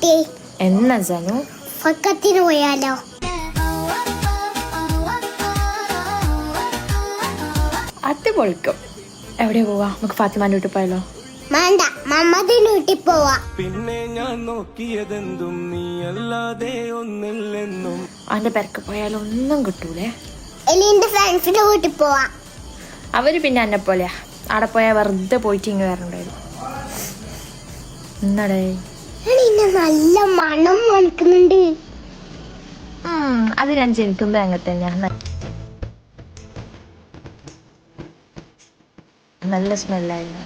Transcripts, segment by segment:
നോക്കിയേ. എന്നാ ജനു ഫക്കത്തിന് പോയാലോ? അത് പൊളിക്കും. എവിടെ പോവാ? നമുക്ക് ഫാത്തിമാന്റെ വീട്ടിൽ പോയാലോ? വേണ്ട, മമ്മദിന്റെ വീട്ടിൽ പോവാ. പിന്നെ ഞാൻ നോക്കിയതെന്തും നീ അല്ലാതെ ഒന്നില്ലെന്നും. അവന്റെ പെരക്ക് പോയാലും ഒന്നും കിട്ടൂലേ. എന്റെ ഫ്രണ്ട്സിന്റെ വീട്ടിൽ പോവാ. അവര് പിന്നെ എന്നെ പോലെയാ, അവിടെ പോയാ വെറുതെ പോയിട്ട് ഇങ്ങ് വരണ്ടായിരുന്നു. എന്നാടേ നല്ല മണം മണക്കുന്നുണ്ട്. അത് ഞാൻ ജനിക്കുമ്പോ അങ്ങനെ തന്നെയാണ്. നല്ല സ്മെല്ലായിരുന്നു.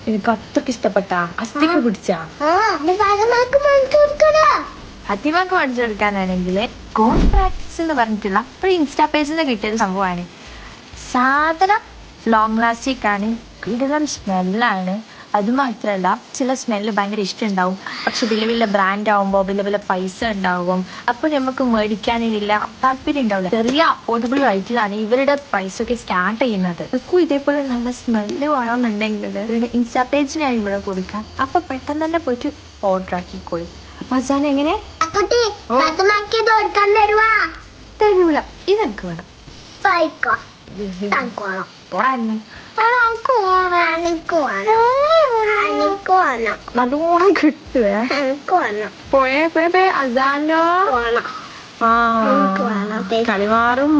എനിക്ക് അത്രക്ക് ഇഷ്ടപ്പെട്ടാ. അസ്ഥിക്ക് പിടിച്ചാ ഫാത്തിമാക്ക് പഠിച്ചു കൊടുക്കാനാണെങ്കിൽ ഗോഡ് പ്രാക്ടീസ് എന്ന് പറഞ്ഞിട്ടുള്ള ഒരു ഇൻസ്റ്റാ പേജിൽ നിന്ന് കിട്ടിയൊരു സംഭവമാണ്. സാധനം ലോങ് ലാസ്റ്റിക് ആണ്, കിടിലൻ സ്മെല്ലാണ്. അതുമാത്രമല്ല ചില സ്മെല്ല് ഭയങ്കര ഇഷ്ടമുണ്ടാവും, പക്ഷെ വലിയ വലിയ ബ്രാൻഡ് ആകുമ്പോൾ വലിയ വലിയ പൈസ ഉണ്ടാവും, അപ്പോൾ നമുക്ക് മേടിക്കാനില്ല താല്പര്യം ഉണ്ടാവില്ല. ചെറിയ അഫോർഡബിൾ റേറ്റിലാണ് ഇവരുടെ പ്രൈസ് ഒക്കെ സ്റ്റാർട്ട് ചെയ്യുന്നത്. ഇതൊക്കെ ഇതേപോലെ നല്ല സ്മെല്ല് വേണമെന്നുണ്ടെങ്കിൽ ഇവരുടെ ഇൻസ്റ്റാ പേജിനായി ഇവിടെ കൊടുക്കാം. അപ്പോൾ പെട്ടെന്ന് തന്നെ പോയിട്ട് ഓർഡർ ആക്കിക്കോളി. മസാല എങ്ങനെ തരൂല, ഇതെനിക്ക് വേണം. നല്ലോണം കിട്ടുവേ. പോയേ അസാനോ കളിമാറും.